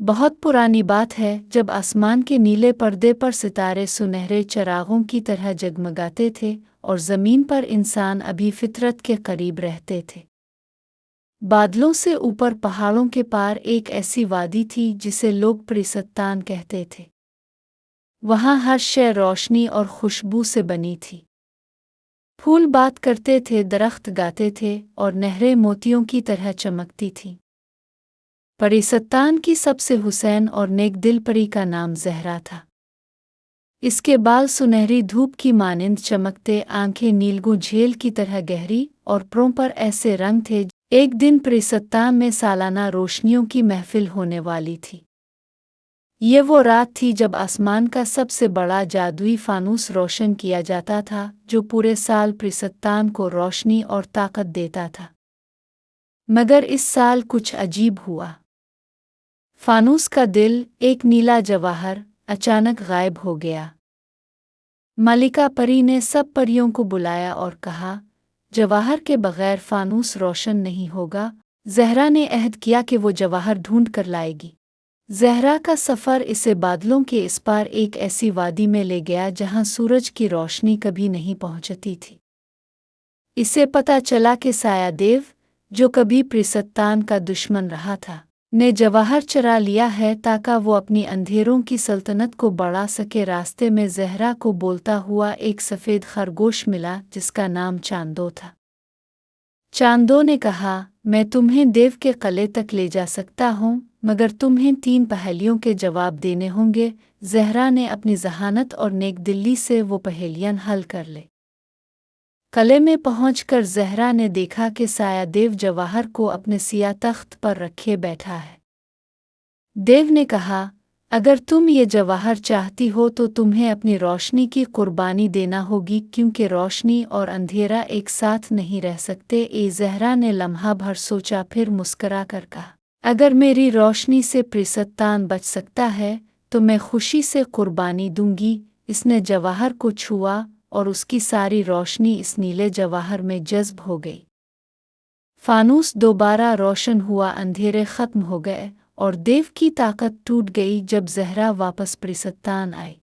بہت پرانی بات ہے جب آسمان کے نیلے پردے پر ستارے سنہرے چراغوں کی طرح جگمگاتے تھے اور زمین پر انسان ابھی فطرت کے قریب رہتے تھے۔ بادلوں سے اوپر پہاڑوں کے پار ایک ایسی وادی تھی جسے لوگ پریستان کہتے تھے۔ وہاں ہر شے روشنی اور خوشبو سے بنی تھی۔ پھول بات کرتے تھے، درخت گاتے تھے اور نہریں موتیوں کی طرح چمکتی تھیں۔ پریستان کی سب سے حسین اور نیک دل پری کا نام زہرا تھا۔ اس کے بال سنہری دھوپ کی مانند چمکتے، آنکھیں نیلگوں جھیل کی طرح گہری اور پروں پر ایسے رنگ تھے۔ ایک دن پریستان میں سالانہ روشنیوں کی محفل ہونے والی تھی۔ یہ وہ رات تھی جب آسمان کا سب سے بڑا جادوئی فانوس روشن کیا جاتا تھا جو پورے سال پریستان کو روشنی اور طاقت دیتا تھا۔ مگر اس سال کچھ عجیب ہوا۔ فانوس کا دل، ایک نیلا جواہر، اچانک غائب ہو گیا۔ ملکہ پری نے سب پریوں کو بلایا اور کہا، جواہر کے بغیر فانوس روشن نہیں ہوگا۔ زہرا نے عہد کیا کہ وہ جواہر ڈھونڈ کر لائے گی۔ زہرا کا سفر اسے بادلوں کے اس پار ایک ایسی وادی میں لے گیا جہاں سورج کی روشنی کبھی نہیں پہنچتی تھی۔ اسے پتہ چلا کہ سایہ دیو، جو کبھی پریستان کا دشمن رہا تھا، نے جواہر چرا لیا ہے تاکہ وہ اپنی اندھیروں کی سلطنت کو بڑھا سکے۔ راستے میں زہرا کو بولتا ہوا ایک سفید خرگوش ملا جس کا نام چاندو تھا۔ چاندو نے کہا، میں تمہیں دیو کے قلعے تک لے جا سکتا ہوں، مگر تمہیں 3 پہیلیوں کے جواب دینے ہوں گے۔ زہرا نے اپنی ذہانت اور نیک دلی سے وہ پہیلیاں حل کر لے۔ قلعے میں پہنچ کر زہرا نے دیکھا کہ سایہ دیو جواہر کو اپنے سیاہ تخت پر رکھے بیٹھا ہے۔ دیو نے کہا، اگر تم یہ جواہر چاہتی ہو تو تمہیں اپنی روشنی کی قربانی دینا ہوگی، کیونکہ روشنی اور اندھیرا ایک ساتھ نہیں رہ سکتے۔ زہرا نے لمحہ بھر سوچا، پھر مسکرا کر کہا، اگر میری روشنی سے پریستان بچ سکتا ہے تو میں خوشی سے قربانی دوں گی۔ اس نے جواہر کو چھوا اور اس کی ساری روشنی اس نیلے جواہر میں جذب ہو گئی۔ فانوس دوبارہ روشن ہوا، اندھیرے ختم ہو گئے اور دیو کی طاقت ٹوٹ گئی۔ جب زہرا واپس پریستان آئی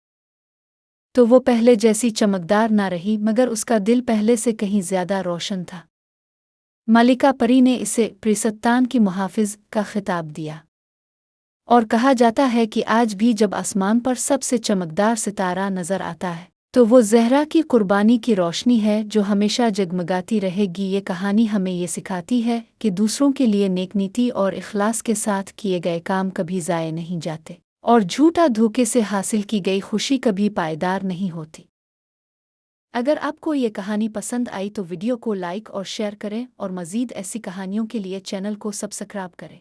تو وہ پہلے جیسی چمکدار نہ رہی، مگر اس کا دل پہلے سے کہیں زیادہ روشن تھا۔ ملکہ پری نے اسے پریستان کی محافظ کا خطاب دیا، اور کہا جاتا ہے کہ آج بھی جب آسمان پر سب سے چمکدار ستارہ نظر آتا ہے تو وہ زہرا کی قربانی کی روشنی ہے جو ہمیشہ جگمگاتی رہے گی۔ یہ کہانی ہمیں یہ سکھاتی ہے کہ دوسروں کے لیے نیک نیتی اور اخلاص کے ساتھ کیے گئے کام کبھی ضائع نہیں جاتے، اور جھوٹا دھوکے سے حاصل کی گئی خوشی کبھی پائیدار نہیں ہوتی۔ اگر آپ کو یہ کہانی پسند آئی تو ویڈیو کو لائک اور شیئر کریں، اور مزید ایسی کہانیوں کے لیے چینل کو سبسکرائب کریں۔